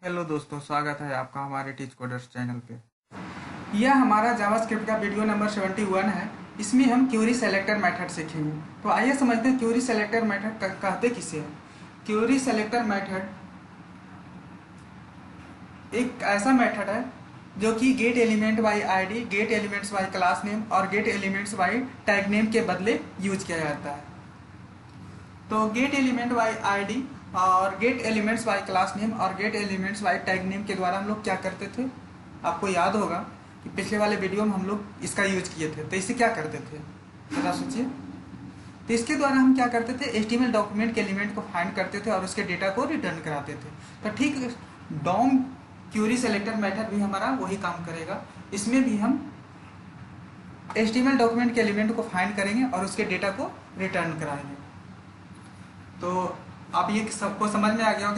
Hello दोस्तों, स्वागत है आपका हमारे टीच कोडर्स चैनल पे। यह हमारा जावास्क्रिप्ट का वीडियो नंबर 71 है। इसमें हम क्वेरी सेलेक्टर मेथड सीखेंगे। तो आइए समझते हैं क्वेरी सेलेक्टर मेथड कहते किसे हैं। क्वेरी सेलेक्टर मेथड एक ऐसा मेथड है जो कि get element by ID, get elements by class name और get elements by tag name के बदले यूज किया जाता है। तो गेट एलिमेंट बाई आईडी और get elements by class name और get elements by tag name के द्वारा हम लोग क्या करते थे, आपको याद होगा कि पिछले वाले वीडियो में हम लोग इसका यूज किए थे। तो इसे क्या करते थे, जरा सोचिए। तो इसके द्वारा हम क्या करते थे, HTML डॉक्यूमेंट के एलिमेंट को फाइंड करते थे और उसके डेटा को रिटर्न कराते थे। तो ठीक डॉम क्वेरी सेलेक्टर मेथड भी हमारा वही काम करेगा। इसमें भी हम HTML डॉक्यूमेंट के एलिमेंट को फाइंड करेंगे और उसके डेटा को रिटर्न कराएंगे। तो आप ये सबको समझ में आ गया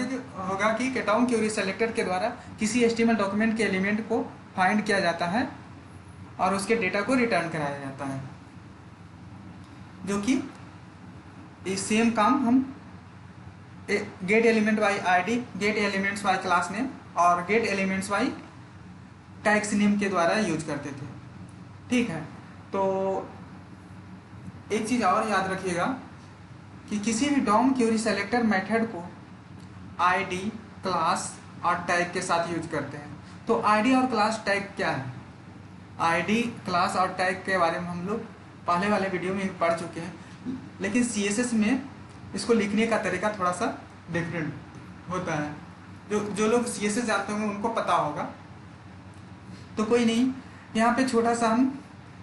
होगा कि डॉम क्वेरी सेलेक्टर के द्वारा किसी HTML डॉक्यूमेंट के एलिमेंट को फाइंड किया जाता है और उसके डेटा को रिटर्न कराया जाता है, जो कि इस सेम काम हम get element by ID, get elements by class name और get elements by tags name के द्वारा यूज करते थे। ठीक है, तो एक चीज़ और याद रखिएगा कि किसी भी डॉम क्वेरी सेलेक्टर मेथड को आईडी, क्लास और टैग के साथ यूज करते हैं। तो आईडी और क्लास टैग क्या है? आईडी, क्लास और टैग के बारे में हम लोग पहले वाले वीडियो में पढ़ चुके हैं, लेकिन CSS में इसको लिखने का तरीका थोड़ा सा डिफरेंट होता है। जो लोग CSS जानते होंगे उनको पता होगा। तो कोई नहीं, यहाँ पे छोटा सा हम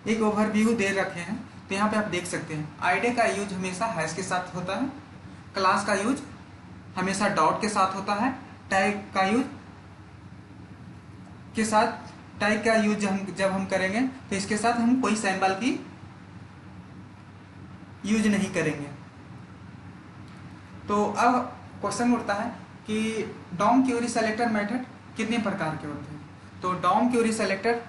एक ओवरव्यू दे रखे हैं। तो यहाँ पे आप देख सकते हैं आईडी का यूज हमेशा हैश के साथ होता है, क्लास का यूज हमेशा डॉट के साथ होता है, टैग का यूज के साथ, टैग का यूज जब हम करेंगे तो इसके साथ हम कोई सिंबल की यूज नहीं करेंगे। तो अब क्वेश्चन उठता है कि डॉम क्वेरी सेलेक्टर मेथड कितने प्रकार के होते हैं। तो डॉम क्वेरी सेलेक्टर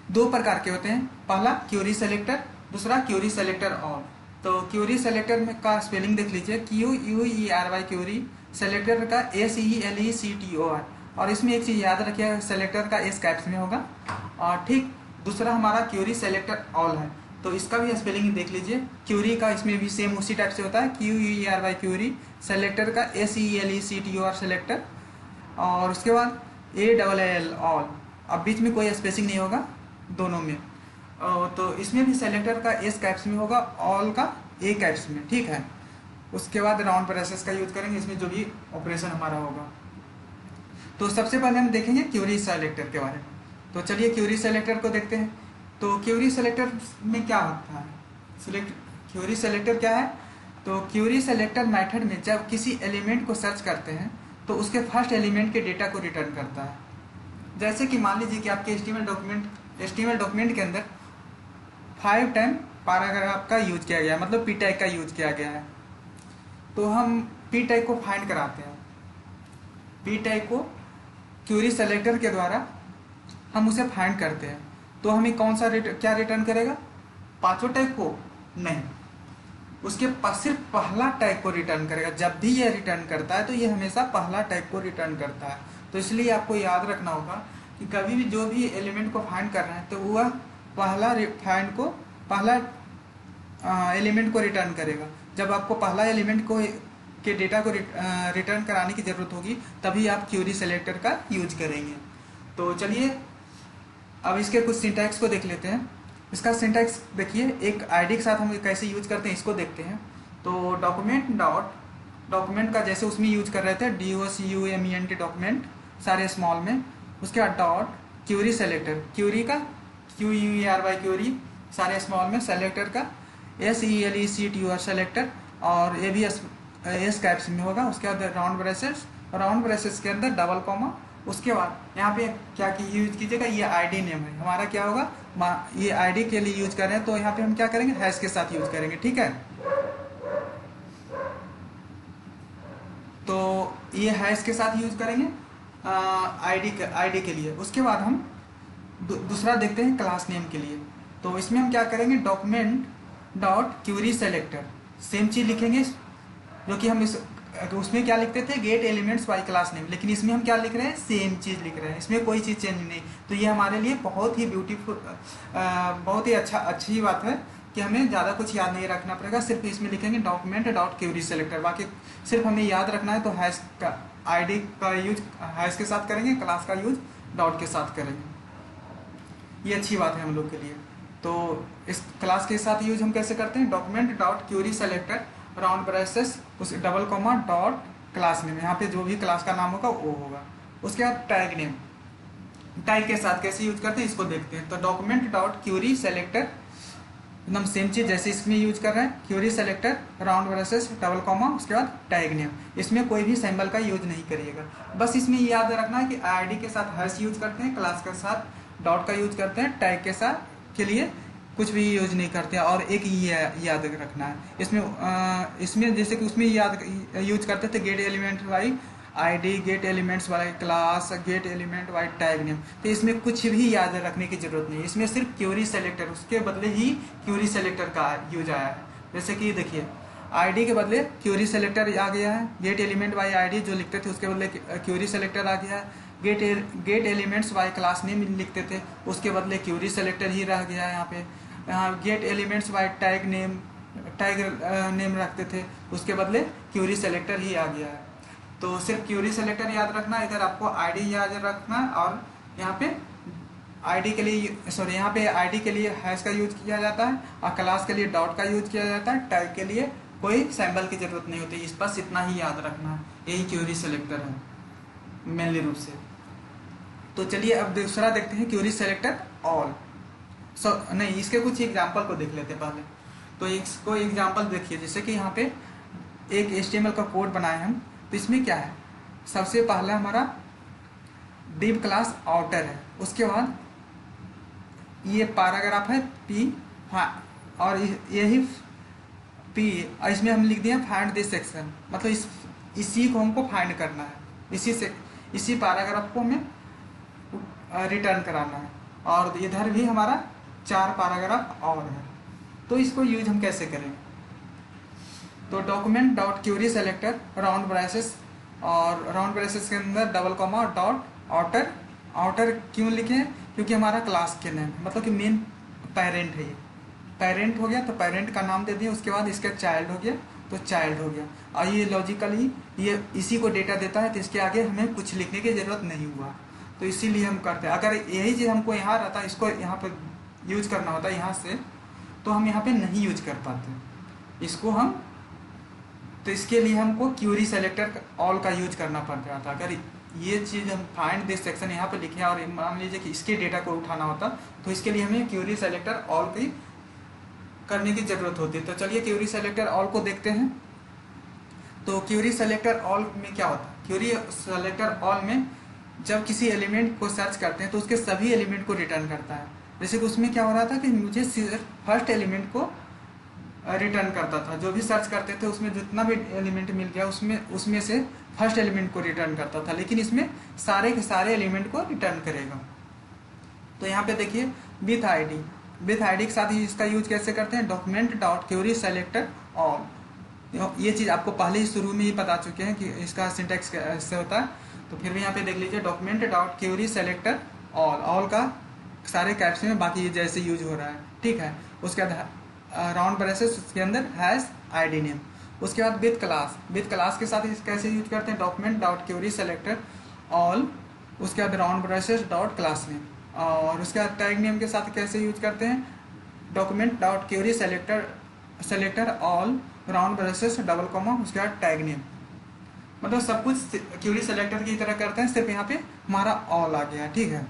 दो प्रकार के होते हैं। पहला क्वेरी सेलेक्टर, दूसरा क्वेरी सेलेक्टर ऑल। तो क्वेरी सेलेक्टर में का स्पेलिंग देख लीजिए, QUERY क्वेरी, सेलेक्टर का SELECTOR। और इसमें एक चीज़ याद रखिए, सेलेक्टर का S कैप्स में होगा। और ठीक दूसरा हमारा क्वेरी सेलेक्टर ऑल है। तो इसका भी स्पेलिंग देख लीजिए, क्वेरी का इसमें भी सेम उसी टाइप से होता है, QUERY क्वेरी, सेलेक्टर का SELECTOR सेलेक्टर, और उसके बाद ALL ऑल। अब बीच में कोई स्पेसिंग नहीं होगा दोनों में। तो इसमें भी सेलेक्टर का S कैप्स में होगा, ऑल का A कैप्स में। ठीक है, उसके बाद राउंड ब्रेसेस का यूज करेंगे इसमें जो भी ऑपरेशन हमारा होगा। तो सबसे पहले हम देखेंगे क्वेरी सेलेक्टर के बारे में। तो चलिए क्वेरी सेलेक्टर को देखते हैं। तो क्वेरी सेलेक्टर में क्या होता है, क्वेरी सेलेक्टर क्या है। तो क्वेरी सेलेक्टर मेथड में जब किसी एलिमेंट को सर्च करते हैं तो उसके फर्स्ट एलिमेंट के डेटा को रिटर्न करता है। जैसे कि मान लीजिए कि आपके HTML डॉक्यूमेंट के अंदर 5 टाइम पैराग्राफ का यूज किया गया है, मतलब p टैग का यूज किया गया है। तो हम p टैग को फाइंड कराते हैं। p टैग को क्वेरी सेलेक्टर के द्वारा हम उसे फाइंड करते हैं। तो हमें कौन सा क्या रिटर्न करेगा, पांचों टैग को नहीं, उसके पास सिर्फ पहला टैग को रिटर्न करेगा। जब भी यह रिटर्न करता है तो ये हमेशा पहला टैग को रिटर्न करता है। तो इसलिए आपको याद रखना होगा कि कभी भी जो भी एलिमेंट को फाइंड कर रहे हैं तो वह पहला एलिमेंट को रिटर्न करेगा। जब आपको पहला एलिमेंट को के डेटा को रिटर्न कराने की ज़रूरत होगी तभी आप क्वेरी सेलेक्टर का यूज करेंगे। तो चलिए अब इसके कुछ सिंटैक्स को देख लेते हैं। इसका सिंटैक्स देखिए, एक आईडी के साथ हम कैसे यूज करते हैं इसको देखते हैं। तो डॉक्यूमेंट का जैसे उसमें यूज कर रहे थे, DOCUMENT डॉक्यूमेंट सारे स्मॉल में। उसके बाद डॉट क्वेरी सेलेक्टर, क्वेरी का QUERY क्वेरी सारे स्मॉल में, सेलेक्टर का SELECTOR सेलेक्टर, और ये भी S कैप्स में होगा। उसके बाद राउंड ब्रेसेस के अंदर डबल कॉमा। उसके बाद यहाँ पे क्या यूज कीजिएगा, ये आईडी नेम है हमारा, क्या होगा, ये आईडी के लिए यूज कर रहे हैं तो यहाँ पे हम क्या करेंगे, हैश के साथ यूज करेंगे। ठीक है, तो ये हैश के साथ यूज करेंगे आईडी के लिए। उसके बाद हम दूसरा देखते हैं क्लास नेम के लिए। तो इसमें हम क्या करेंगे, document dot query selector, same चीज लिखेंगे जो कि हम इस उसमें क्या लिखते थे, gate elements bye class name, लेकिन इसमें हम क्या लिख रहे हैं, सेम चीज़ लिख रहे हैं, इसमें कोई चीज़ चेंज नहीं। तो ये हमारे लिए बहुत ही ब्यूटीफुल, बहुत ही अच्छी बात है कि हमें ज़्यादा कुछ याद नहीं रखना पड़ेगा, सिर्फ इसमें लिखेंगे डॉक्यूमेंट डॉट क्वेरी सेलेक्टर। बाकी सिर्फ हमें याद रखना है तो हैश का आईडी का यूज हैश के साथ करेंगे, क्लास का यूज डॉट के साथ करेंगे। ये अच्छी बात है हम लोग के लिए। तो इस क्लास के साथ यूज हम कैसे करते हैं, document dot query selector round braces उस double comma dot class name, यहाँ पे जो भी क्लास का नाम होगा वो होगा। उसके बाद टैग नेम, टैग के साथ कैसे यूज करते हैं इसको देखते हैं। तो डॉक्यूमेंट डॉट क्वेरी सेलेक्टर एकदम सेम चीज जैसे इसमें यूज कर रहे हैं, query selector round braces double comma उसके बाद टैग नेम। इसमें कोई भी सिंबल का यूज नहीं करिएगा, बस इसमें याद रखना है कि आईडी के साथ हैश यूज करते हैं, क्लास के साथ डॉट का यूज करते हैं, टैग के साथ के लिए कुछ भी यूज नहीं करते हैं। और एक याद रखना है इसमें जैसे कि उसमें यूज करते थे get element by ID, get elements by class, get element by tag name. तो इसमें कुछ भी याद रखने की जरूरत नहीं है, इसमें सिर्फ क्वेरी सेलेक्टर, उसके बदले ही क्वेरी सेलेक्टर का यूज आया है। जैसे कि देखिए आईडी के बदले क्वेरी सेलेक्टर आ गया है, गेट एलिमेंट वाई आईडी जो लिखते थे उसके बदले क्वेरी सेलेक्टर आ गया है, gate elements bye class name लिखते थे उसके बदले क्वेरी सेलेक्टर ही रह गया है। यहाँ gate elements bye tag name रखते थे उसके बदले क्वेरी सेलेक्टर ही आ गया है। तो सिर्फ क्वेरी सेलेक्टर याद रखना, इधर आपको आईडी याद रखना, और यहाँ पे आईडी के लिए यहाँ पे आईडी के लिए हैश का यूज किया जाता है और क्लास के लिए डॉट का यूज किया जाता है, टैग के लिए कोई सिंबल की जरूरत नहीं होती। इस बस इतना ही याद रखना है, यही क्वेरी सेलेक्टर है मेनली रूप से। तो चलिए अब दूसरा देखते हैं क्वेरी सेलेक्टर ऑल। नहीं, इसके कुछ एग्जाम्पल को देख लेते हैं पहले। तो इसको एग्जाम्पल देखिए, जैसे कि यहाँ पे एक HTML का कोड बनाए हम, तो इसमें क्या है, सबसे पहला हमारा डिव क्लास आउटर है, उसके बाद ये पैराग्राफ है पी, हाँ, और यही पी, और इसमें हम लिख दिए फाइंड दिस सेक्शन, मतलब इसी को हमको फाइंड करना है, इसी पैराग्राफ को हमें रिटर्न कराना है। और इधर भी हमारा 4 पैराग्राफ और है। तो इसको यूज हम कैसे करें, तो document dot query selector round braces, और राउंड ब्रेसेस के अंदर double comma dot outer. Outer क्यों लिखे, क्योंकि हमारा क्लास के नेम मतलब कि मेन पेरेंट है, ये पेरेंट हो गया तो पेरेंट का नाम दे दिया, उसके बाद इसका चाइल्ड हो गया तो चाइल्ड हो गया, और ये लॉजिकली ये इसी को डेटा देता है, तो इसके आगे हमें कुछ लिखने की जरूरत नहीं हुआ। तो इसीलिए हम करते हैं। अगर यही चीज़ हमको यहाँ रहता, इसको यहाँ पर यूज करना होता यहाँ से, तो हम यहाँ पे नहीं यूज कर पाते इसको हम। तो इसके लिए हमको क्वेरी सेलेक्टर ऑल का यूज करना पड़ रहा था। अगर ये चीज़ हम फाइंड दिस सेक्शन यहाँ पे लिखे और मान लीजिए कि इसके डेटा को उठाना होता, तो इसके लिए हमें क्वेरी सेलेक्टर ऑल की करने की जरूरत होती है। तो चलिए क्वेरी सेलेक्टर ऑल को देखते हैं। तो क्वेरी सेलेक्टर ऑल में क्या होता है, क्वेरी सेलेक्टर ऑल में जब किसी एलिमेंट को सर्च करते हैं तो उसके सभी एलिमेंट को रिटर्न करता है। जैसे कि उसमें क्या हो रहा था कि मुझे सिर्फ फर्स्ट एलिमेंट को रिटर्न करता था, जो भी सर्च करते थे उसमें जितना भी एलिमेंट मिल गया उसमें से फर्स्ट एलिमेंट को रिटर्न करता था, लेकिन इसमें सारे के सारे एलिमेंट को रिटर्न करेगा। तो यहाँ पे देखिए विथ आईडी के साथ ही इसका यूज कैसे करते हैं, document dot query selector all. ये चीज़ आपको पहले ही शुरू में ही बता चुके हैं कि इसका सिंटैक्स कैसे होता है। तो फिर भी यहाँ पे देख लीजिए document dot query selector all का सारे कैप्स में बाकी ये जैसे यूज हो रहा है, ठीक है। उसके बाद राउंड ब्रेसेस, उसके अंदर हैश आईडी नेम। उसके बाद विथ क्लास के साथ कैसे यूज करते हैं, document dot query selector all, उसके बाद round braces dot class name. और उसके बाद टैग नेम के साथ कैसे यूज करते हैं, document dot query selector all round braces double comma उसके बाद टैग नेम। मतलब सब कुछ क्वेरी सेलेक्टर की तरह करते हैं, सिर्फ यहाँ पे हमारा ऑल आ गया, ठीक है।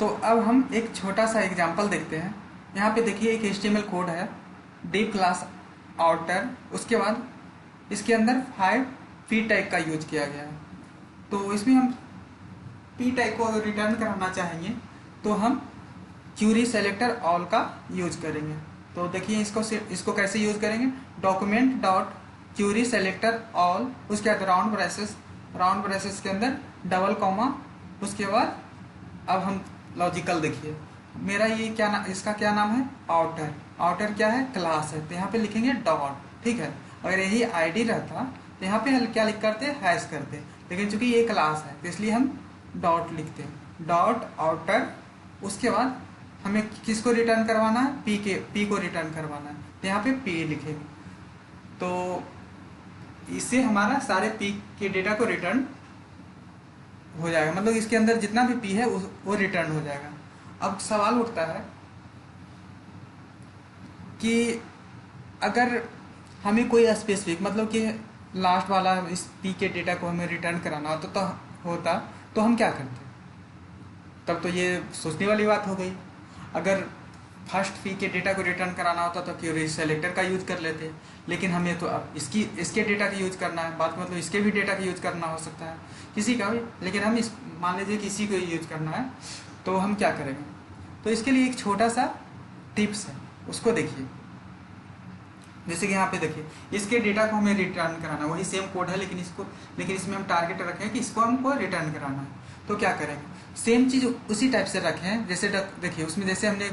तो अब हम एक छोटा सा एग्जांपल देखते हैं। यहाँ पे देखिए एक HTML कोड है डिव क्लास आउटर, उसके बाद इसके अंदर 5 पी टैग का यूज किया गया है। तो इसमें हम पी टैग को अगर रिटर्न कराना चाहेंगे तो हम क्वेरी सेलेक्टर ऑल का यूज करेंगे। तो देखिए इसको कैसे यूज करेंगे, document dot query selector all, उसके बाद राउंड ब्रेसेस के अंदर डबल कॉमा, उसके बाद अब हम लॉजिकल देखिए, मेरा ये इसका क्या नाम है, आउटर क्या है, क्लास है, तो यहाँ पे लिखेंगे डॉट, ठीक है। अगर यही आईडी रहता तो यहाँ पे हम क्या लिख करते, हैश करते, लेकिन चूंकि ये क्लास है तो इसलिए हम डॉट लिखते हैं, डॉट आउटर। उसके बाद हमें किसको रिटर्न करवाना है, पी को रिटर्न करवाना है, तो यहाँ पे पी लिखेंगे। तो इससे हमारा सारे पी के डेटा को रिटर्न हो जाएगा, मतलब इसके अंदर जितना भी पी है वो रिटर्न हो जाएगा। अब सवाल उठता है कि अगर हमें कोई स्पेसिफिक, मतलब कि लास्ट वाला इस पी के डेटा को हमें रिटर्न कराना होता तो हम क्या करते, तब तो ये सोचने वाली बात हो गई। अगर फर्स्ट पी के डेटा को रिटर्न कराना होता तो क्वेरी सेलेक्टर का यूज कर लेते, लेकिन हमें तो अब इसके डेटा का यूज करना है, बात मतलब इसके भी डेटा का यूज करना हो सकता है, किसी का भी, लेकिन हम मान लीजिए किसी को यूज करना है, तो हम क्या करेंगे। तो इसके लिए एक छोटा सा टिप्स है, उसको देखिए। जैसे कि यहाँ पे देखिए, इसके डेटा को हमें रिटर्न कराना, वही सेम कोड है, लेकिन इसमें हम टारगेट रखें कि इसको हमको रिटर्न कराना है। तो क्या करेंगे, सेम चीज़ उसी टाइप से रखें, जैसे देखिए उसमें जैसे हमने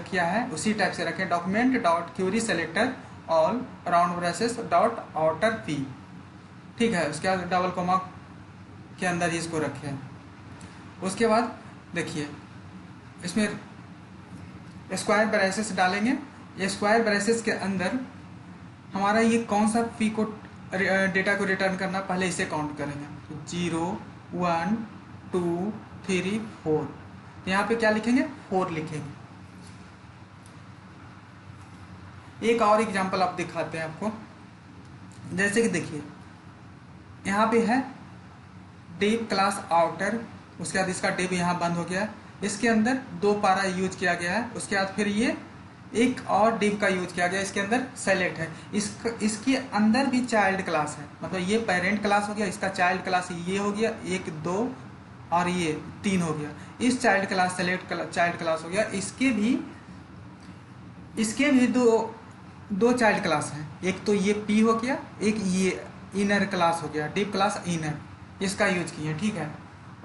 किया है उसी टाइप से रखें, document dot Curie selector all round braces dot outer P, ठीक है। उसके बाद डबल कोमा के अंदर इसको रखें। उसके बाद देखिए इसमें स्क्वायर ब्रेसेस डालेंगे, ये स्क्वायर ब्रेसेस के अंदर हमारा ये कौन सा पी को डेटा को रिटर्न करना, पहले इसे काउंट करेंगे, तो 0 1 2 3 4, यहाँ पे क्या लिखेंगे, 4 लिखेंगे। एक और एग्जांपल आप दिखाते हैं आपको, जैसे कि देखिए यहाँ पे है डिव क्लास आउटर, उसके बाद इसका डिव यहाँ बंद हो गया, इसके अंदर 2 पारा यूज किया गया है। उसके बाद फिर ये एक और डिव का यूज किया गया, इसके अंदर सेलेक्ट है, इसके अंदर भी चाइल्ड क्लास है, मतलब ये पेरेंट क्लास हो गया, इसका चाइल्ड क्लास ये हो गया, 1 2 और ये 3 हो गया। इस child class select child class हो गया, इसके भी दो चाइल्ड क्लास हैं, एक तो ये पी हो गया, एक ये इनर क्लास हो गया, डिव क्लास इनर, इसका यूज किए, ठीक है।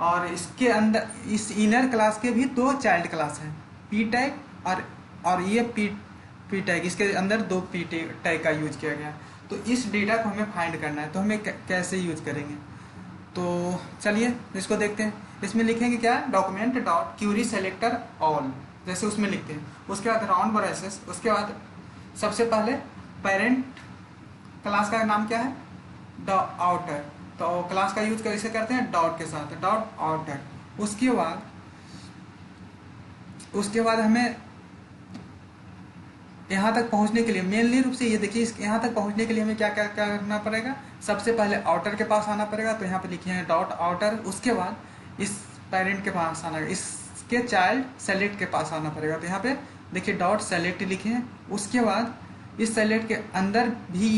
और इसके अंदर इस इनर क्लास के भी 2 चाइल्ड क्लास हैं, पी टैग और ये पी टैग, इसके अंदर 2 पी टैग का यूज किया गया। तो इस डेटा को हमें फाइंड करना है, तो हमें कैसे यूज करेंगे, तो चलिए इसको देखते हैं। इसमें लिखेंगे क्या, document dot Curie selector all, जैसे उसमें लिखते हैं। उसके बाद राउंड ब्रेसेस, उसके बाद सबसे पहले पेरेंट क्लास का नाम क्या है, आउटर, तो क्लास का यूज कैसे करते हैं, डॉट के साथ, डॉट आउटर। उसके बाद हमें यहाँ तक पहुँचने के लिए मेनली रूप से ये देखिए, यहाँ तक पहुँचने के लिए हमें क्या क्या करना पड़ेगा, सबसे पहले आउटर के पास आना पड़ेगा, तो यहाँ पे लिखे हैं डॉट आउटर। उसके बाद इस पेरेंट के पास आना, इसके चाइल्ड सेलेक्ट के पास आना पड़ेगा, तो यहाँ पे देखिए डॉट सेलेक्ट लिखे हैं। उसके बाद इस सेलेक्ट के अंदर भी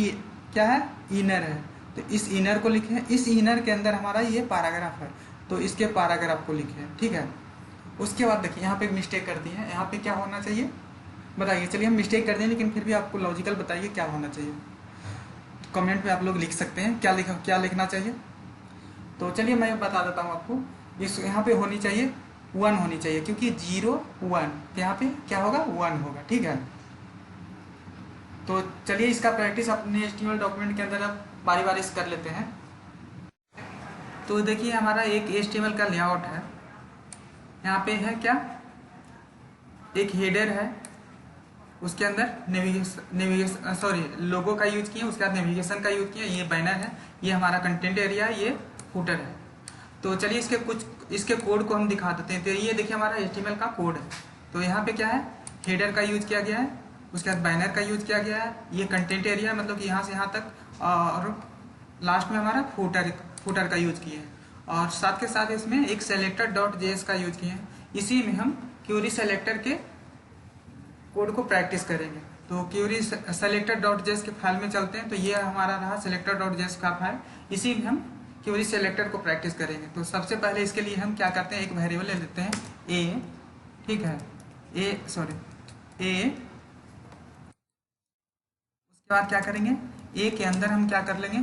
क्या है, इनर है, तो इस इनर को लिखे हैं। इस इनर के अंदर हमारा ये पैराग्राफ है, तो इसके पैराग्राफ को लिखे हैं, ठीक है। उसके बाद देखिए यहाँ पे एक मिस्टेक कर दी है, यहाँ पे क्या होना चाहिए बताइए। चलिए हम मिस्टेक कर दें, लेकिन फिर भी आपको लॉजिकल बताइए क्या होना चाहिए, कमेंट में आप लोग लिख सकते हैं क्या लिखना चाहिए। तो चलिए मैं बता देता हूँ आपको, इस यहाँ पे होनी चाहिए 1 होनी चाहिए, क्योंकि 0 1 यहाँ पे क्या होगा, 1 होगा, ठीक है। तो चलिए इसका प्रैक्टिस अपने HTML डॉक्यूमेंट के अंदर अब बारी बारी से कर लेते हैं। तो देखिए हमारा एक HTML का लेआउट है, यहाँ पे है क्या, एक हेडर है, उसके अंदर नेविगेशन सॉरी लोगो का यूज किया, उसके बाद नेविगेशन का यूज किया, ये बैनर है, ये हमारा कंटेंट एरिया है, ये फुटर है। तो चलिए इसके कोड को हम दिखा देते हैं। तो ये देखिए हमारा HTML का कोड है। तो यहाँ पे क्या है, हेडर का यूज किया गया है, उसके बाद बैनर का यूज किया गया है, ये कंटेंट एरिया मतलब कि यहाँ से यहाँ तक, और लास्ट में हमारा फुटर का यूज किया है, और साथ के साथ इसमें एक सेलेक्टर डॉट जेएस का यूज किए हैं। इसी में हम क्यूरी सेलेक्टर के कोड को प्रैक्टिस करेंगे। तो क्यूरी सेलेक्टर डॉट जेएस के फाइल में चलते हैं। तो ये हमारा रहा सेलेक्टर डॉट जेएस का फाइल, इसी में हम क्यूरी सेलेक्टर को प्रैक्टिस करेंगे। तो सबसे पहले इसके लिए हम क्या करते हैं, एक वेरिएबल ले लेते हैं ए, ठीक है, ए। उसके बाद क्या करेंगे, ए के अंदर हम क्या कर लेंगे,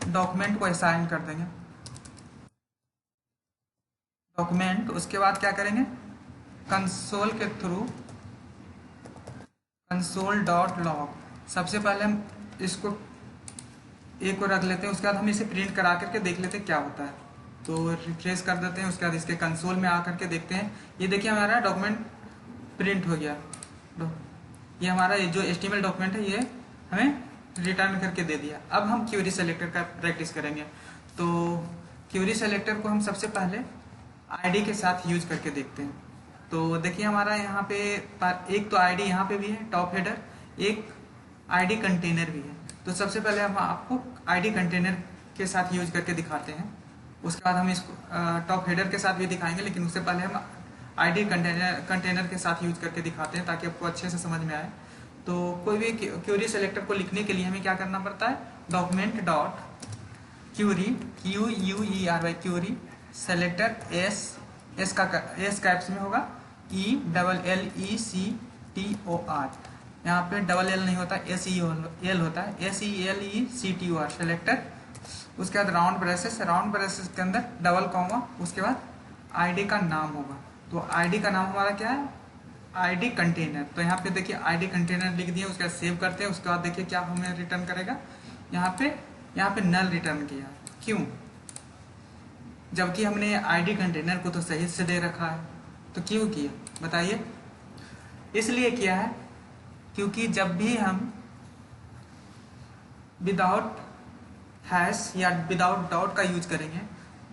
डॉक्यूमेंट को असाइन कर देंगे, डॉक्यूमेंट। उसके बाद क्या करेंगे, कंसोल के थ्रू कंसोल डॉट लॉग, सबसे पहले हम इसको एक को रख लेते हैं, उसके बाद हम इसे प्रिंट करा करके देख लेते हैं क्या होता है। तो रिफ्रेश कर देते हैं, उसके बाद इसके कंसोल में आकर के देखते हैं। ये देखिए हमारा डॉक्यूमेंट प्रिंट हो गया। ये हमारा जो HTML डॉक्यूमेंट है ये हमें रिटर्न करके दे दिया। अब हम क्वेरी सेलेक्टर का प्रैक्टिस करेंगे। तो क्वेरी सेलेक्टर को हम सबसे पहले आईडी के साथ यूज करके देखते हैं। तो देखिए हमारा यहाँ पे एक तो आईडी यहाँ पे भी है टॉप हेडर, एक आईडी कंटेनर भी है। तो सबसे पहले हम आपको आईडी कंटेनर के साथ यूज करके दिखाते हैं, उसके बाद हम इसको टॉप हेडर के साथ भी दिखाएंगे, लेकिन उससे पहले हम आईडी कंटेनर के साथ यूज करके दिखाते हैं ताकि आपको अच्छे से समझ में आए। तो कोई भी क्वेरी सेलेक्टर को लिखने के लिए हमें क्या करना पड़ता है, document dot query QUERY query selector S caps में होगा, ELLECTOR। यहाँ पे डबल एल नहीं होता, SEL होता है, SELECTOR सेलेक्टर। उसके बाद राउंड ब्रेसेस के अंदर डबल कॉमा, उसके बाद आईडी का नाम होगा। तो आईडी का नाम हमारा क्या है, आईडी कंटेनर। तो यहाँ पे देखिए आईडी कंटेनर लिख दिया, उसके बाद सेव करते हैं। उसके बाद देखिए क्या हमें रिटर्न करेगा, यहाँ पे नल रिटर्न किया। क्यों, जबकि हमने आईडी कंटेनर को तो सही से दे रखा है। तो क्यों किया बताइए, इसलिए किया है क्योंकि जब भी हम विदाउट हैश या विदाउट डॉट का यूज करेंगे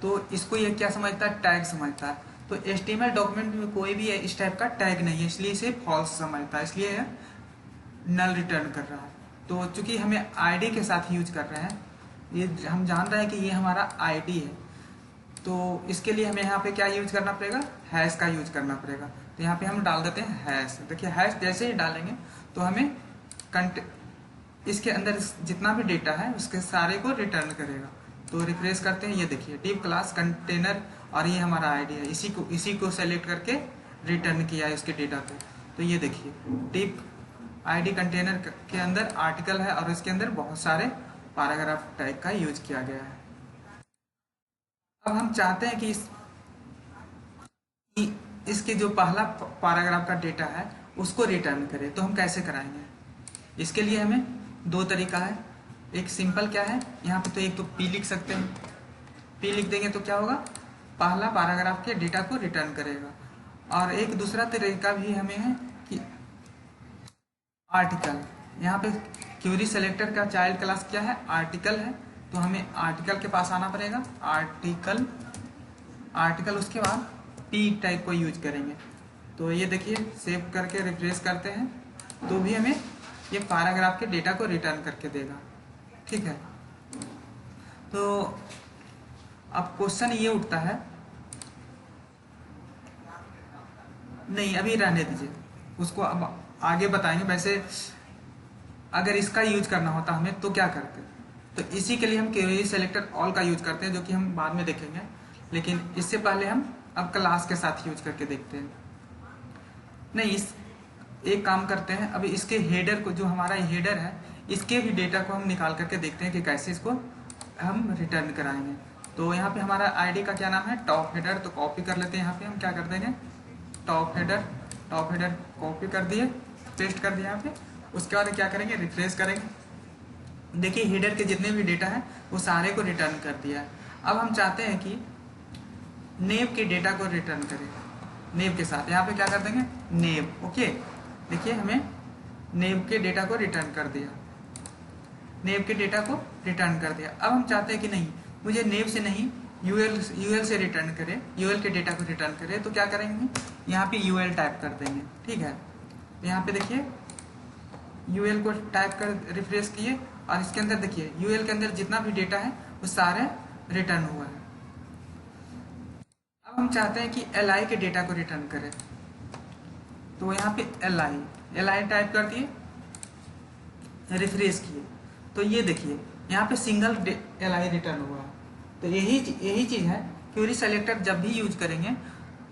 तो इसको ये क्या समझता है, टैग समझता है। तो HTML डॉक्यूमेंट में कोई भी इस टाइप का टैग नहीं है, इसलिए इसे फॉल्स समझता है, इसलिए नल रिटर्न कर रहा है। तो चूंकि हमें आईडी के साथ यूज कर रहे हैं, ये हम जान रहे हैं कि ये हमारा आईडी है, तो इसके लिए हमें यहाँ पे क्या यूज करना पड़ेगा, हैश का यूज करना पड़ेगा। तो यहाँ पे हम डाल देते हैं हैश। देखिए हैश जैसे ही डालेंगे तो हमें इसके अंदर जितना भी डेटा है उसके सारे को रिटर्न करेगा। तो रिफ्रेश करते हैं, ये देखिए डिव क्लास कंटेनर और ये हमारा आईडी है, इसी को सेलेक्ट करके रिटर्न किया है इसके डेटा को। तो ये देखिए डिव आईडी कंटेनर के अंदर आर्टिकल है और इसके अंदर बहुत सारे पैराग्राफ टैग का यूज किया गया है। अब हम चाहते हैं कि इसके जो पहला पैराग्राफ का डेटा है उसको रिटर्न करें। तो हम कैसे कराएंगे, इसके लिए हमें दो तरीका है। एक सिंपल क्या है, यहाँ पे तो एक तो P लिख सकते हैं, P लिख देंगे तो क्या होगा, पहला पैराग्राफ के डेटा को रिटर्न करेगा। और एक दूसरा तरीका भी हमें है कि आर्टिकल, यहाँ पे क्वेरी सेलेक्टर का चाइल्ड क्लास क्या है, आर्टिकल है। तो हमें आर्टिकल के पास आना पड़ेगा, आर्टिकल उसके बाद P टाइप को यूज करेंगे। तो ये देखिए सेव करके रिफ्रेश करते हैं तो भी हमें ये पैराग्राफ के डेटा को रिटर्न करके देगा। ठीक है, तो अब क्वेश्चन ये उठता है, नहीं अभी रहने दीजिए, उसको अब आगे बताएंगे। वैसे अगर इसका यूज करना होता हमें तो क्या करते, तो इसी के लिए हम क्वेरी सेलेक्टर ऑल का यूज करते हैं, जो कि हम बाद में देखेंगे। लेकिन इससे पहले हम अब क्लास के साथ यूज करके देखते हैं। नहीं, एक काम करते हैं, अभी इसके हेडर को, जो हमारा हेडर है, इसके भी डेटा को हम निकाल करके देखते हैं कि कैसे इसको हम रिटर्न कराएंगे। तो यहाँ पे हमारा आईडी का क्या नाम है, टॉप हेडर। तो कॉपी कर लेते हैं, यहाँ पे हम क्या कर देंगे, टॉप हेडर कॉपी कर दिए, पेस्ट कर दिया यहाँ पे। उसके बाद क्या करेंगे, रिफ्रेश करेंगे। देखिए हेडर के जितने भी डेटा है वो सारे को रिटर्न कर दिया है। अब हम चाहते हैं कि नेव के डेटा को रिटर्न करें, नेव के साथ यहाँ पे क्या कर देंगे, नेव। ओके, देखिए हमें नेव के डेटा को रिटर्न कर दिया, नेव के डेटा को रिटर्न कर दिया। अब हम चाहते हैं कि नहीं, मुझे नेव से नहीं यूएल से रिटर्न करे, यूएल के डेटा को रिटर्न करे। तो क्या करेंगे, यहाँ पे यूएल टाइप कर देंगे। ठीक है, तो यहाँ पे देखिए यूएल को टाइप कर रिफ्रेश किए और इसके अंदर देखिए यूएल के अंदर जितना भी डेटा है वो सारे रिटर्न हुआ है। अब हम चाहते हैं कि एलआई के डेटा को रिटर्न करें। तो यहाँ पे एलआई टाइप कर दिए, रिफ्रेश किए, तो ये देखिए यहाँ पे सिंगल एलआई रिटर्न हुआ है। तो यही चीज़ है, क्वेरी सेलेक्टर जब भी यूज करेंगे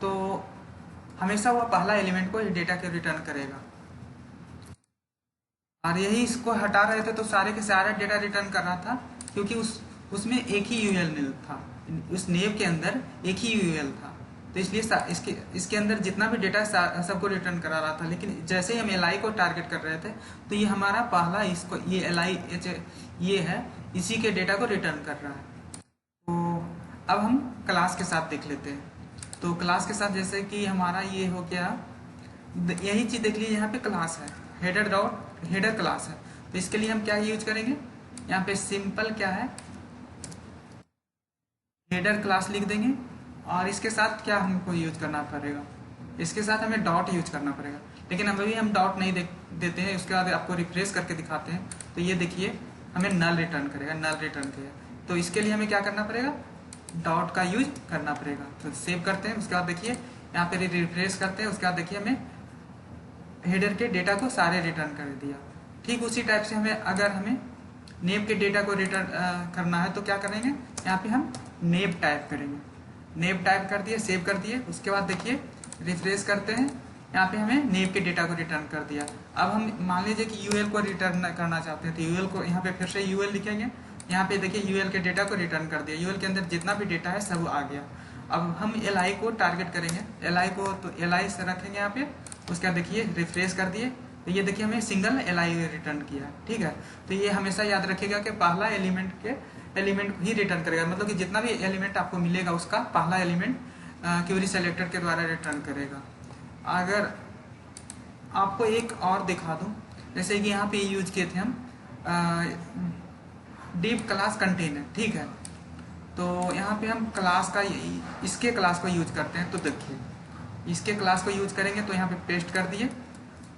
तो हमेशा वह पहला एलिमेंट को डेटा के रिटर्न करेगा। और यही इसको हटा रहे थे तो सारे के सारे डेटा रिटर्न कर रहा था, क्योंकि उसमें एक ही यूएल था, उस नेव के अंदर एक ही यूएल था। तो इसलिए इसके अंदर जितना भी डेटा सबको रिटर्न करा रहा था, लेकिन जैसे ही हम एल आई को टारगेट कर रहे थे तो ये हमारा पहला इसको ये एल आई ये है, इसी के डेटा को रिटर्न कर रहा है। तो अब हम क्लास के साथ देख लेते हैं। तो क्लास के साथ जैसे कि हमारा ये हो गया, यही चीज़ देख लीजिए, यहाँ पे क्लास है, हेडर क्लास है। तो इसके लिए हम क्या यूज करेंगे, यहाँ पे सिंपल क्या है, हेडर क्लास लिख देंगे। और इसके साथ क्या हमको यूज करना पड़ेगा, इसके साथ हमें डॉट यूज करना पड़ेगा, लेकिन अभी हम डॉट नहीं देते हैं। उसके बाद आपको रिफ्रेश करके दिखाते हैं। तो ये देखिए हमें नल रिटर्न करेगा, नल रिटर्न किया। तो इसके लिए हमें क्या करना पड़ेगा, डॉट का यूज करना पड़ेगा। तो सेव करते हैं, उसके बाद देखिए यहाँ पे रिफ्रेश करते हैं, उसके बाद देखिए हमें हेडर के डेटा को सारे रिटर्न कर दिया। ठीक उसी टाइप से अगर हमें नेम के डेटा को रिटर्न करना है तो क्या करेंगे, यहाँ पे हम नेम टाइप करेंगे, नेम टाइप कर दिए, सेव कर दिए। उसके बाद देखिए रिफ्रेश करते हैं, यहाँ पे हमें नेम के डेटा को रिटर्न कर दिया। अब हम मान लीजिए कि यूएल को रिटर्न करना चाहते हैं, तो यूएल को यहाँ पे फिर से यूएल लिखेंगे। यहाँ पे देखिए यूएल के डेटा को रिटर्न कर दिया, यूएल के अंदर जितना भी डेटा है सब आ गया। अब हम एल आई को टारगेट करेंगे, एल आई को तो एल आई से रखेंगे यहाँ पे। उसके बाद देखिए रिफ्रेश कर दिए, तो ये देखिए हमें सिंगल एल आई रिटर्न किया, ठीक है। तो ये हमेशा याद रखिएगा कि पहला एलिमेंट ही रिटर्न करेगा, मतलब कि जितना भी एलिमेंट आपको मिलेगा उसका पहला एलिमेंट क्वेरी सेलेक्टर के द्वारा रिटर्न करेगा। अगर आपको एक और दिखा दूं, जैसे कि यहाँ पे यूज किए थे हम डिव क्लास कंटेनर, ठीक है। तो यहाँ पे हम क्लास का इसके क्लास को यूज करते हैं। तो देखिए इसके क्लास को यूज करेंगे, तो यहाँ पे पेस्ट कर दिए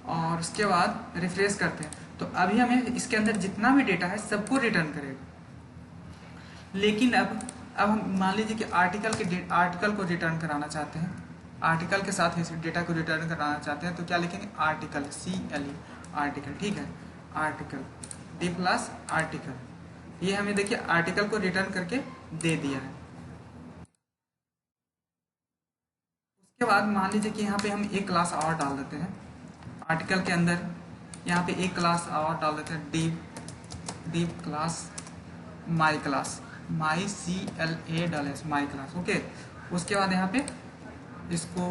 और उसके बाद रिफ्रेश करते हैं। तो अभी हमें इसके अंदर जितना भी डेटा है सबको रिटर्न करेगा। लेकिन अब हम मान लीजिए कि आर्टिकल को रिटर्न कराना चाहते हैं, आर्टिकल के साथ इस डेटा को रिटर्न कराना चाहते हैं, तो क्या लिखेंगे, आर्टिकल, CLE, आर्टिकल, ठीक है। आर्टिकल डी प्लस आर्टिकल, ये हमें देखिए आर्टिकल को रिटर्न करके दे दिया है। उसके बाद मान लीजिए कि यहाँ पे हम एक क्लास और डाल देते हैं आर्टिकल के अंदर, यहाँ पे एक क्लास और डाल देते हैं, div class my class, my CLA my class, okay. उसके बाद यहाँ पे इसको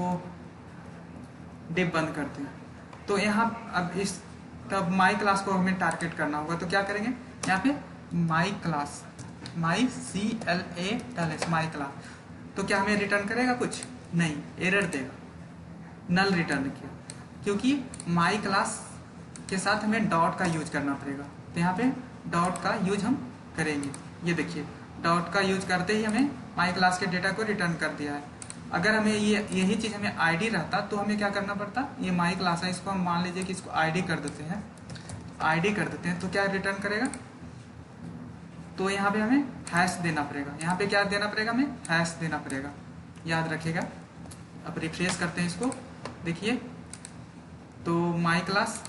डिव बंद करते हैं। तो यहाँ अब इस तब माई क्लास को हमें टारगेट करना होगा, तो क्या करेंगे, यहाँ पे my class, my CLA my class. तो क्या हमें रिटर्न करेगा, कुछ नहीं, एरर देगा, नल रिटर्न किया, क्योंकि माई क्लास के साथ हमें डॉट का यूज करना पड़ेगा। तो यहाँ पे डॉट का यूज हम करेंगे, ये देखिए डॉट का यूज करते ही हमें माई क्लास के डेटा को रिटर्न कर दिया है। अगर हमें यही चीज़ हमें आईडी रहता तो हमें क्या करना पड़ता, ये माई क्लास है, इसको हम मान लीजिए कि इसको आईडी कर देते हैं, आईडी कर देते हैं, तो क्या रिटर्न करेगा, तो यहाँ पे हमें हैश देना पड़ेगा। यहाँ पे क्या देना पड़ेगा, हमें हैश देना पड़ेगा, याद रखिएगा। अब रिफ्रेश करते हैं इसको, देखिए तो माई क्लास,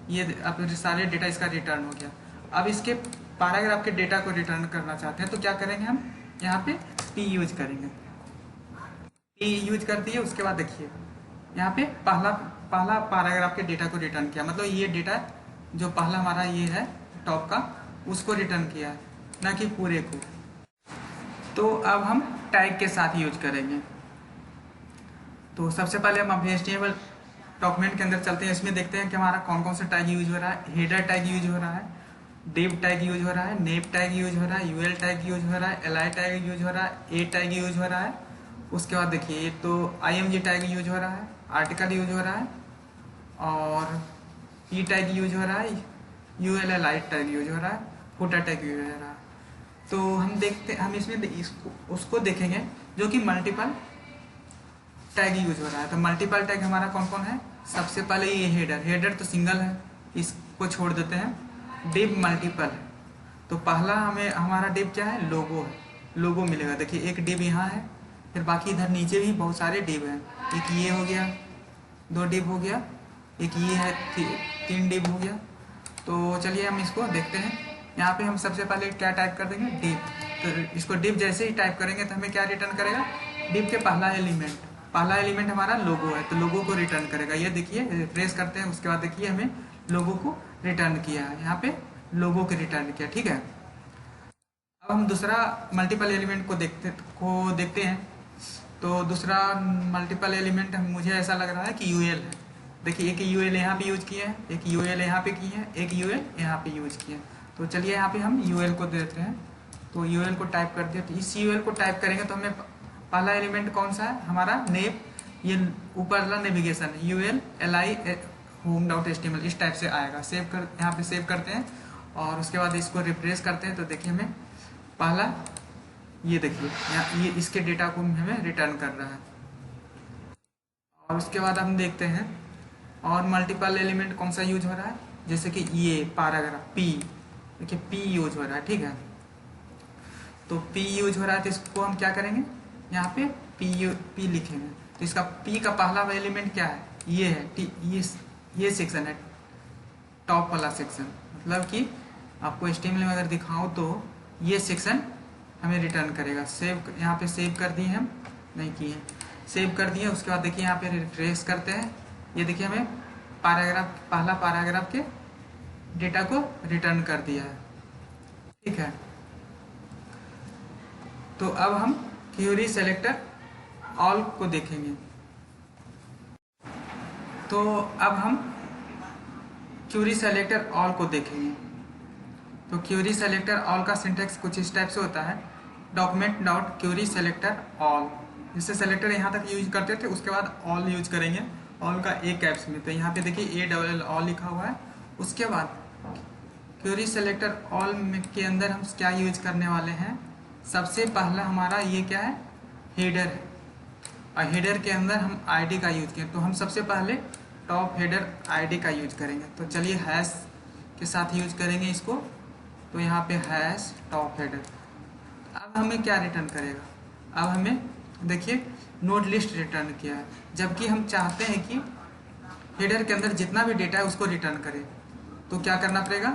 ये अब सारे डेटा इसका रिटर्न हो गया। अब इसके पैराग्राफ के डेटा को रिटर्न करना चाहते हैं, तो क्या करेंगे, हम यहाँ पे P यूज करेंगे, P यूज कर दिए। उसके बाद देखिए यहाँ पे पहला पैराग्राफ के डेटा को रिटर्न किया, मतलब ये डेटा जो पहला हमारा ये है टॉप का, उसको रिटर्न किया है, ना कि पूरे को। तो अब हम टैग के साथ यूज करेंगे। तो सबसे पहले हम HTML डॉक्यूमेंट के अंदर चलते हैं, इसमें देखते हैं कि हमारा कौन कौन सा टैग यूज हो रहा है। हेडर टैग यूज हो रहा है, डिव टैग यूज हो रहा है, नेम टैग यूज हो रहा है, यूएल टैग यूज हो रहा है, li टैग यूज हो रहा है, ए टैग यूज हो रहा है। उसके बाद देखिए ये तो img टैग यूज हो रहा है, आर्टिकल यूज हो रहा है, और ई टैग यूज हो रहा है, ULL टैग यूज हो रहा है, फुटर टैग यूज हो रहा है। तो हम इसमें उसको देखेंगे जो कि मल्टीपल टैग यूज हो रहा है। तो मल्टीपल टैग हमारा कौन कौन है, सबसे पहले ये हेडर तो सिंगल है, इसको छोड़ देते हैं। डिव मल्टीपल है, तो पहला हमारा डिव क्या है, लोगो है, लोगो मिलेगा। देखिए एक डिव यहाँ है, फिर बाकी इधर नीचे भी बहुत सारे डिव हैं, एक ये हो गया, 2 डिव हो गया, एक ये है, 3 डिव हो गया। तो चलिए हम इसको देखते हैं। यहाँ पे हम सबसे पहले क्या टाइप कर देंगे, डिव। तो इसको डिव जैसे ही टाइप करेंगे तो हमें क्या रिटर्न करेगा, डिव के पहला एलिमेंट हमारा लोगो है, तो लोगो को रिटर्न करेगा। ये देखिए रिफ्रेश करते हैं, उसके बाद देखिए हमें लोगो को रिटर्न किया है, यहाँ पे लोगो को रिटर्न किया, ठीक है। अब हम दूसरा मल्टीपल एलिमेंट को देखते हैं। तो दूसरा मल्टीपल एलिमेंट मुझे ऐसा लग रहा है कि यूएल है। देखिए एक यूएल यहाँ पे यूज किया है, एक यूएल यहाँ पे की है, एक यूएल यहाँ पे यूज किया है। तो चलिए यहाँ पे हम यूएल को देते हैं, तो यूएल को टाइप कर दिया। तो इस यूएल को टाइप करेंगे तो हमें पहला एलिमेंट कौन सा है, हमारा नेव, ये ऊपर वाला नेविगेशन यूएल li home.html इस टाइप से आएगा। सेव कर, यहाँ पे सेव करते हैं और उसके बाद इसको रिफ्रेश करते हैं। तो देखिए हमें पहला ये देखिए यहाँ ये इसके डेटा को हमें रिटर्न कर रहा है। और उसके बाद हम देखते हैं और मल्टीपल एलिमेंट कौन सा यूज हो रहा है, जैसे कि ये पैराग्राफ पी, देखिए पी यूज हो रहा है, ठीक है। तो पी यूज हो रहा है तो इसको हम क्या करेंगे, यहाँ पे पी लिखेंगे। तो इसका पी का पहला एलिमेंट क्या है, ये है, ये सेक्शन है, टॉप वाला सेक्शन। मतलब कि आपको HTML में अगर दिखाऊं तो ये सेक्शन हमें रिटर्न करेगा। सेव, यहाँ पे सेव कर दिए हम, नहीं किए, सेव कर दिए। उसके बाद देखिए यहाँ पे रिफ्रेश करते हैं, ये देखिए हमें पैराग्राफ, पहला पैराग्राफ के डेटा को रिटर्न कर दिया है, ठीक है। तो अब हम क्वेरी सेलेक्टर ऑल को देखेंगे। तो अब हम क्वेरी सेलेक्टर ऑल को देखेंगे। तो क्वेरी सेलेक्टर ऑल का सिंटैक्स कुछ इस टाइप से होता है, document dot query selector all. जिससे सेलेक्टर यहाँ तक यूज करते थे, उसके बाद ऑल यूज करेंगे, ऑल का एक कैप्स में। तो यहाँ पे देखिए ALL ऑल लिखा हुआ है। उसके बाद क्वेरी सेलेक्टर ऑल के अंदर हम क्या यूज करने वाले हैं, सबसे पहला हमारा ये क्या है, हेडर है। और हेडर के अंदर हम आईडी का यूज किए, तो हम सबसे पहले टॉप हेडर आईडी का यूज करेंगे। तो चलिए हैश के साथ यूज करेंगे इसको। तो यहाँ पे हैश टॉप हेडर। अब हमें क्या रिटर्न करेगा, अब हमें देखिए नोड लिस्ट रिटर्न किया है, जबकि हम चाहते हैं कि हेडर के अंदर जितना भी डेटा है उसको रिटर्न करें। तो क्या करना पड़ेगा,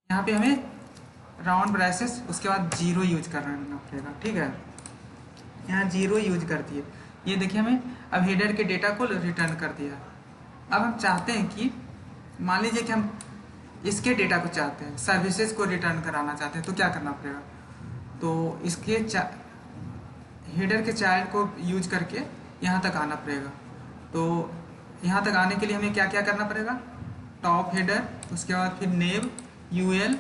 यहाँ पे हमें राउंड ब्रेसेस, उसके बाद 0 यूज करना पड़ेगा, ठीक है। यहाँ 0 यूज कर दिए, ये देखिए हमें अब हेडर के डेटा को रिटर्न कर दिया। अब हम चाहते हैं कि मान लीजिए कि हम इसके डेटा को चाहते हैं, सर्विसेज को रिटर्न कराना चाहते हैं, तो क्या करना पड़ेगा, तो इसके हेडर के चाइल्ड को यूज करके यहाँ तक आना पड़ेगा। तो यहाँ तक आने के लिए हमें क्या क्या करना पड़ेगा, टॉप हेडर, उसके बाद फिर नेव UL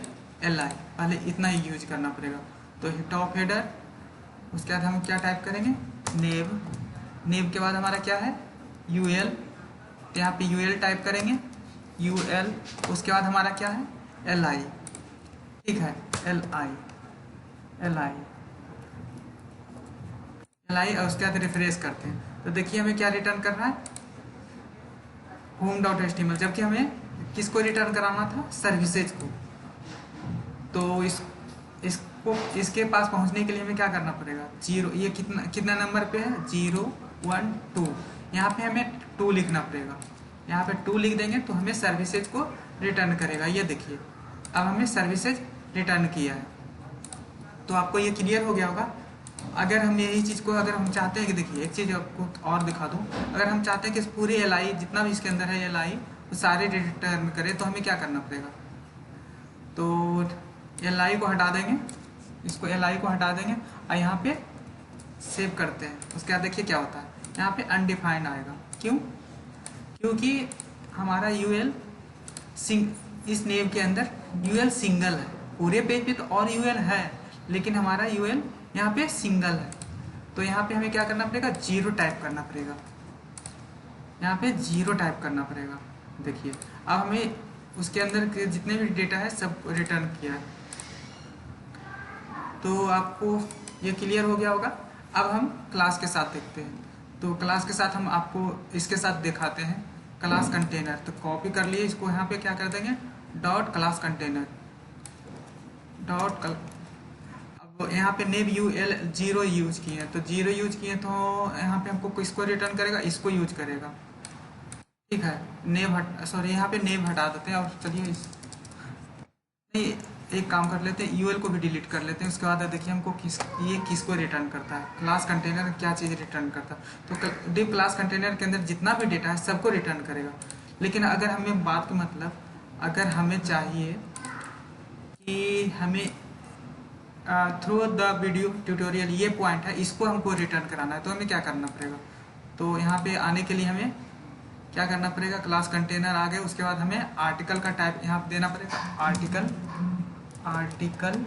LI, पहले इतना ही यूज करना पड़ेगा। तो टॉप हेडर, उसके बाद हम क्या टाइप करेंगे, नेव के बाद हमारा क्या है UL, तो यहाँ पे UL टाइप करेंगे, UL, उसके बाद हमारा क्या है LI, ठीक है, LI, और उसके बाद रिफ्रेश करते हैं। तो देखिए हमें क्या रिटर्न करना है, home.html, जबकि हमें किसको रिटर्न कराना था, सर्विसेज को। तो इसको इसके पास पहुंचने के लिए हमें क्या करना पड़ेगा, 0, ये कितना नंबर पे है, 0 1 2, यहाँ पे हमें 2 लिखना पड़ेगा। यहाँ पे 2 लिख देंगे तो हमें सर्विसेज को रिटर्न करेगा। ये देखिए अब हमें सर्विसेज रिटर्न किया है। तो आपको ये क्लियर हो गया होगा। अगर हम यही चीज़ को अगर हम चाहते हैं कि देखिए एक चीज़ आपको और दिखा दूँ, अगर हम चाहते हैं कि इस पूरे LI जितना भी इसके अंदर है LI वो सारे रिटर्न करें, तो हमें क्या करना पड़ेगा, तो LI को हटा देंगे, इसको LI को हटा देंगे और यहाँ पे सेव करते हैं। उसके बाद देखिए क्या होता है, यहाँ पे अनडिफाइंड आएगा। क्यों, क्योंकि हमारा UL इस नेम के अंदर UL सिंगल है, पूरे पेज पे तो और UL है, लेकिन हमारा UL यहाँ पे सिंगल है। तो यहाँ पे हमें क्या करना पड़ेगा, 0 टाइप करना पड़ेगा, यहाँ पे 0 टाइप करना पड़ेगा। देखिए अब हमें उसके अंदर के जितने भी डेटा है सब रिटर्न किया है। तो आपको ये क्लियर हो गया होगा। अब हम क्लास के साथ देखते हैं। तो क्लास के साथ हम आपको इसके साथ दिखाते हैं, क्लास कंटेनर। तो कॉपी कर लिए इसको, यहाँ पे क्या कर देंगे, डॉट क्लास कंटेनर डॉट। अब यहाँ पे नेव UL 0 यूज किए हैं, तो 0 यूज किए तो यहाँ पे हमको किसको रिटर्न करेगा, इसको यूज करेगा, ठीक है। यहाँ पे नेव हटा देते हैं। और चलिए नहीं, एक काम कर लेते हैं, UL को भी डिलीट कर लेते हैं। उसके बाद देखिए हमको ये किसको रिटर्न करता है, क्लास कंटेनर क्या चीज़ रिटर्न करता है। तो डिव क्लास कंटेनर के अंदर जितना भी डेटा है सबको रिटर्न करेगा। लेकिन अगर हमें बात का मतलब, अगर हमें चाहिए कि हमें थ्रू द वीडियो ट्यूटोरियल, ये पॉइंट है, इसको हमको रिटर्न कराना है। तो हमें क्या करना पड़ेगा, तो यहाँ पे आने के लिए हमें क्या करना पड़ेगा, क्लास कंटेनर आ गए, उसके बाद हमें आर्टिकल का टाइप यहाँ पे देना पड़ेगा, आर्टिकल,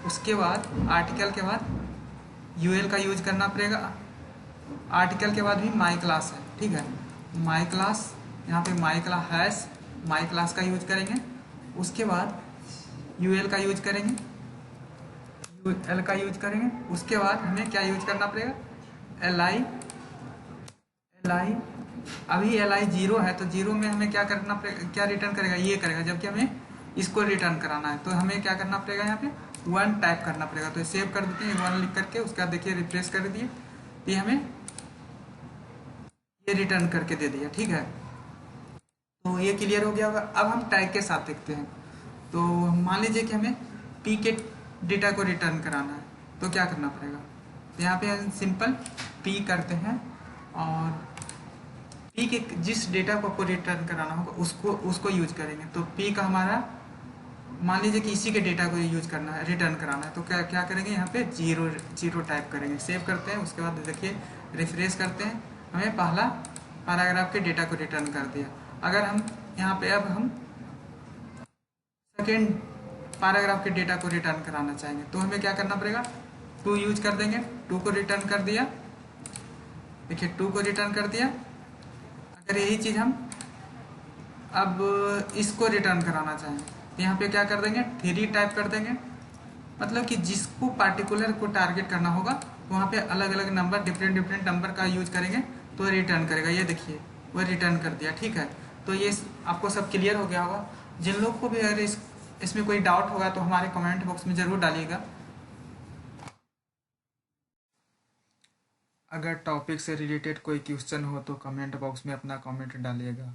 उसके बाद आर्टिकल के बाद यूएल का यूज करना पड़ेगा। आर्टिकल के बाद भी माई क्लास है, ठीक है, माई क्लास, यहाँ पे my class hash my class का यूज करेंगे। उसके बाद यूएल का यूज करेंगे, यूएल का यूज करेंगे। उसके बाद हमें क्या यूज करना पड़ेगा, एल आई, अभी एल आई 0 है, तो 0 में हमें क्या करना पड़ेगा, क्या रिटर्न करेगा, ये करेगा, जबकि हमें इसको रिटर्न कराना है। तो हमें क्या करना पड़ेगा, यहाँ पे 1 टाइप करना पड़ेगा। तो सेव कर देते हैं 1 लिख करके, उसके बाद देखिए रिफ्रेश कर दिए, ये हमें ये रिटर्न करके दे दिया, ठीक है। तो ये क्लियर हो गया होगा। अब हम टैग के साथ देखते हैं। तो मान लीजिए कि हमें पी के डेटा को रिटर्न कराना है, तो क्या करना पड़ेगा, तो यहाँ पे हम सिंपल पी करते हैं और पी के जिस डेटा को आपको रिटर्न कराना होगा उसको यूज करेंगे। तो पी का हमारा मान लीजिए कि इसी के डेटा को यूज करना है, रिटर्न कराना है, तो क्या क्या करेंगे, यहाँ पे 0 टाइप करेंगे, सेव करते हैं। उसके बाद देखिए रिफ्रेश करते हैं, हमें पहला पैराग्राफ के डेटा को रिटर्न कर दिया। अगर हम यहाँ पे अब हम सेकेंड पैराग्राफ के डेटा को रिटर्न कराना चाहेंगे, तो हमें क्या करना पड़ेगा, 2 यूज कर देंगे, 2 को रिटर्न कर दिया, देखिए 2 को रिटर्न कर दिया। अगर यही चीज़ हम अब इसको रिटर्न कराना चाहेंगे, तो यहाँ पे क्या कर देंगे, 3 टाइप कर देंगे, मतलब कि जिसको पार्टिकुलर को टारगेट करना होगा वहाँ पे अलग अलग नंबर, डिफरेंट नंबर का यूज करेंगे तो रिटर्न करेगा। ये देखिए वो रिटर्न कर दिया, ठीक है। तो ये आपको सब क्लियर हो गया होगा। जिन लोग को भी अगर इसमें कोई डाउट होगा तो हमारे कमेंट बॉक्स में ज़रूर डालिएगा। अगर टॉपिक से रिलेटेड कोई क्वेश्चन हो तो कमेंट बॉक्स में अपना कमेंट डालिएगा।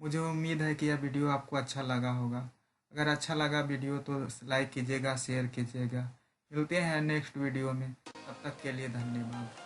मुझे उम्मीद है कि यह वीडियो आपको अच्छा लगा होगा। अगर अच्छा लगा वीडियो तो लाइक कीजिएगा, शेयर कीजिएगा। मिलते हैं नेक्स्ट वीडियो में, तब तक के लिए धन्यवाद।